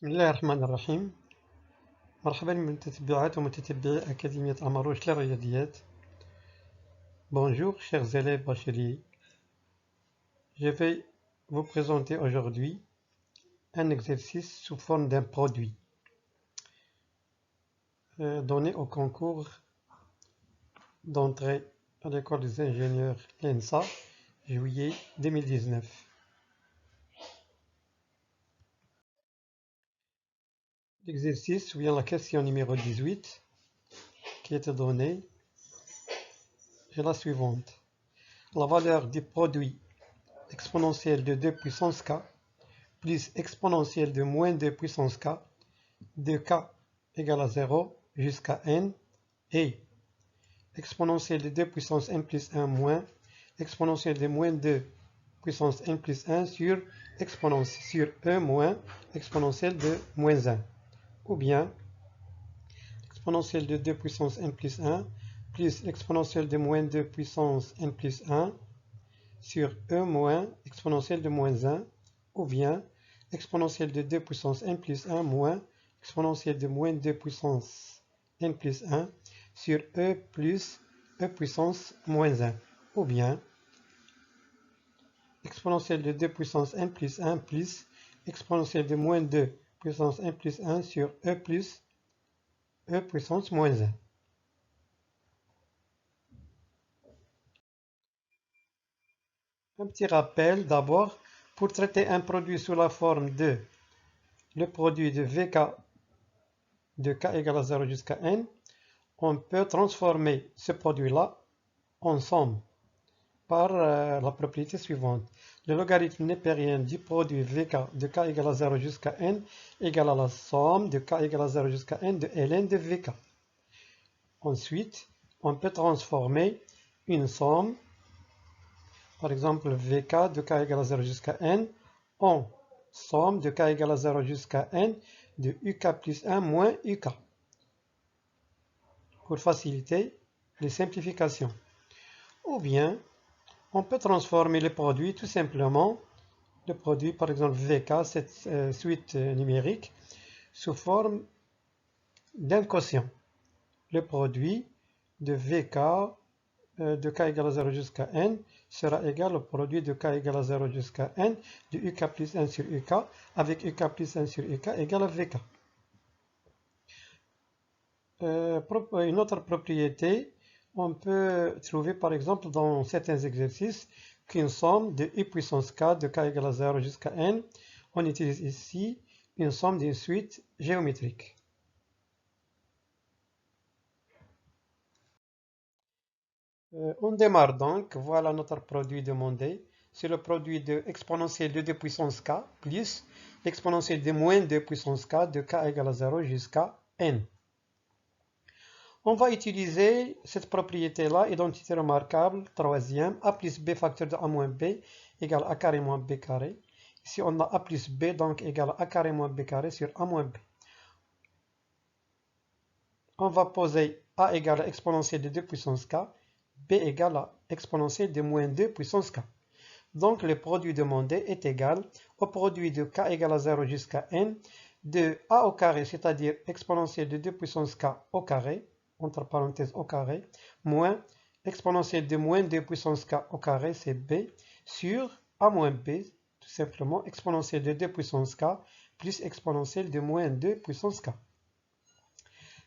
بسم الله الرحمن الرحيم. مرحبا بمتتبعات ومتتبعي أكاديمية المروج للرياضيات. Bonjour chers élèves bacheliers. Je vais vous présenter aujourd'hui un exercice sous forme d'un produit donné au concours d'entrée à l'école des ingénieurs l'ENSA, juillet 2019. L'exercice, ou bien la question numéro 18, qui était donnée, est la suivante. La valeur du produit exponentielle de 2 puissance k plus exponentielle de moins 2 puissance k de k égale à 0 jusqu'à n et exponentielle de 2 puissance n plus 1 moins exponentielle de moins 2 puissance n plus 1 sur e moins exponentielle de moins 1, ou bien exponentielle de 2 puissance n plus 1 plus exponentielle de moins 2 puissance n plus 1 sur e moins exponentielle de moins 1, ou bien exponentielle de 2 puissance n plus 1 moins exponentielle de moins 2 puissance n plus 1 sur e plus e puissance moins 1, ou bien exponentielle de 2 puissance n plus 1 plus exponentielle de moins 2 puissance n plus 1 sur e plus e puissance moins 1. Un petit rappel d'abord, pour traiter un produit sous la forme de le produit de Vk de k égale à 0 jusqu'à n, on peut transformer ce produit-là en somme par la propriété suivante. Le logarithme népérien du produit Vk de k égale à 0 jusqu'à n égale à la somme de k égale à 0 jusqu'à n de ln de Vk. Ensuite, on peut transformer une somme, par exemple Vk de k égale à 0 jusqu'à n, en somme de k égale à 0 jusqu'à n de uk plus 1 moins uk, pour faciliter les simplifications. Ou bien, on peut transformer le produit tout simplement, le produit par exemple Vk, cette suite numérique, sous forme d'un quotient. Le produit de Vk de k égale à 0 jusqu'à n sera égal au produit de k égale à 0 jusqu'à n de uk plus 1 sur uk, avec uk plus 1 sur uk égale à Vk. Une autre propriété, on peut trouver par exemple dans certains exercices qu'une somme de i puissance k de k égale à 0 jusqu'à n, on utilise ici une somme d'une suite géométrique. On démarre donc, voilà notre produit demandé. C'est le produit de exponentielle de 2 puissance k plus l'exponentielle de moins 2 puissance k de k égale à 0 jusqu'à n. On va utiliser cette propriété-là, identité remarquable, troisième, a plus b facteur de a moins b égale a carré moins b carré. Ici, on a a plus b, donc égale a carré moins b carré sur a moins b. On va poser a égale à exponentielle de 2 puissance k, b égale à exponentielle de moins 2 puissance k. Donc, le produit demandé est égal au produit de k égale à 0 jusqu'à n de a au carré, c'est-à-dire exponentielle de 2 puissance k au carré, entre parenthèses au carré, moins exponentielle de moins 2 puissance k au carré, c'est b, sur a moins b, tout simplement exponentielle de 2 puissance k plus exponentielle de moins 2 puissance k.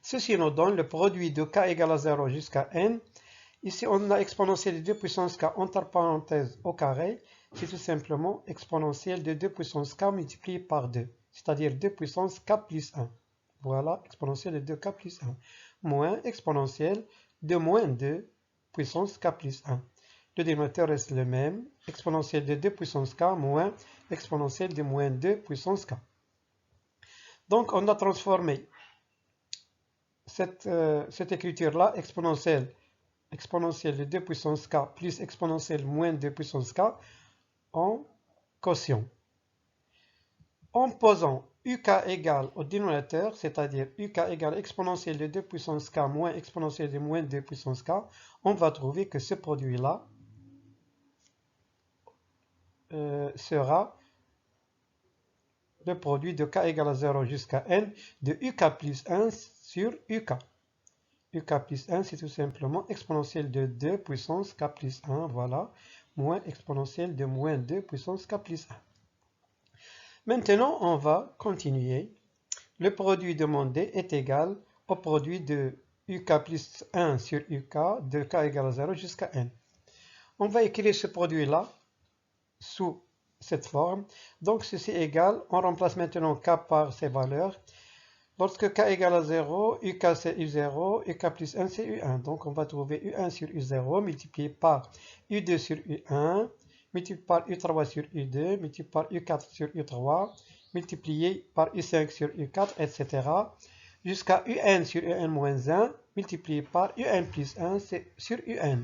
Ceci nous donne le produit de k égale à 0 jusqu'à n. Ici, on a exponentielle de 2 puissance k entre parenthèses au carré, c'est tout simplement exponentielle de 2 puissance k multiplié par 2, c'est-à-dire 2 puissance k plus 1. Voilà, exponentielle de 2k plus 1, moins exponentielle de moins 2 puissance k plus 1. Le dénominateur reste le même, exponentielle de 2 puissance k moins exponentielle de moins 2 puissance k. Donc, on a transformé cette écriture-là, exponentielle de 2 puissance k plus exponentielle moins 2 puissance k en quotient. En posant uk égale au dénominateur, c'est-à-dire uk égale exponentielle de 2 puissance k moins exponentielle de moins 2 puissance k, on va trouver que ce produit-là sera le produit de k égale à 0 jusqu'à n de uk plus 1 sur uk. uk plus 1, c'est tout simplement exponentielle de 2 puissance k plus 1, voilà, moins exponentielle de moins 2 puissance k plus 1. Maintenant, on va continuer. Le produit demandé est égal au produit de uk plus 1 sur uk de k égale à 0 jusqu'à n. On va écrire ce produit-là sous cette forme. Donc, ceci est égal. On remplace maintenant k par ses valeurs. Lorsque k égale à 0, uk c'est u0, uk plus 1 c'est u1. Donc, on va trouver u1 sur u0 multiplié par u2 sur u1, multiplié par u3 sur u2, multiplié par u4 sur u3, multiplié par u5 sur u4, etc. Jusqu'à un sur un moins 1, multiplié par un plus 1 sur un.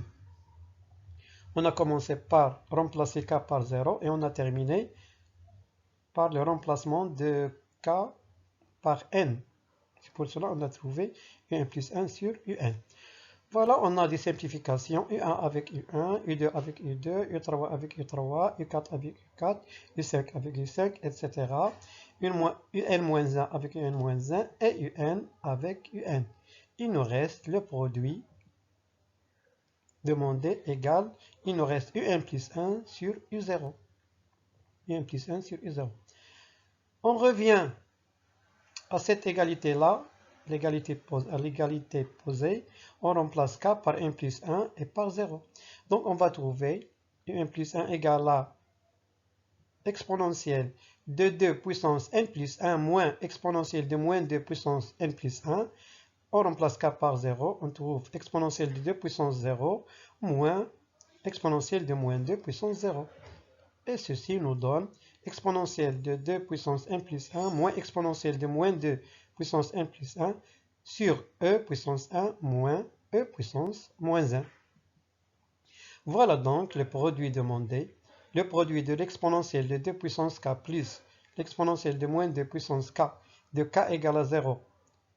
On a commencé par remplacer k par 0 et on a terminé par le remplacement de k par n. C'est pour cela qu'on a trouvé un plus 1 sur un. Voilà, on a des simplifications. U1 avec U1, U2 avec U2, U3 avec U3, U4 avec U4, U5 avec U5, etc. UN-1 avec UN-1 et UN avec UN. Il nous reste le produit demandé égal, il nous reste UN plus 1 sur U0. UN plus 1 sur U0. On revient à cette égalité-là, l'égalité posée, on remplace k par 1 plus 1 et par 0. Donc on va trouver 1 plus 1 égale à exponentielle de 2 puissance n plus 1 moins exponentielle de moins 2 puissance n plus 1. On remplace k par 0, on trouve exponentielle de 2 puissance 0 moins exponentielle de moins 2 puissance 0. Et ceci nous donne exponentielle de 2 puissance n plus 1 moins exponentielle de moins 2 puissance n plus 1 sur e puissance 1 moins e puissance moins 1. Voilà donc le produit demandé. Le produit de l'exponentielle de 2 puissance k plus l'exponentielle de moins 2 puissance k de k égale à 0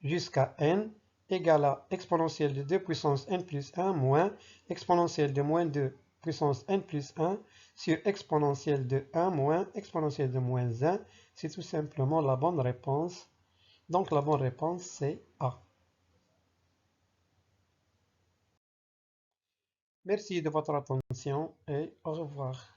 jusqu'à n égale à exponentielle de 2 puissance n plus 1 moins exponentielle de moins 2 puissance n plus 1 sur exponentielle de 1 moins exponentielle de moins 1. C'est tout simplement la bonne réponse. Donc la bonne réponse c'est A. Merci de votre attention et au revoir.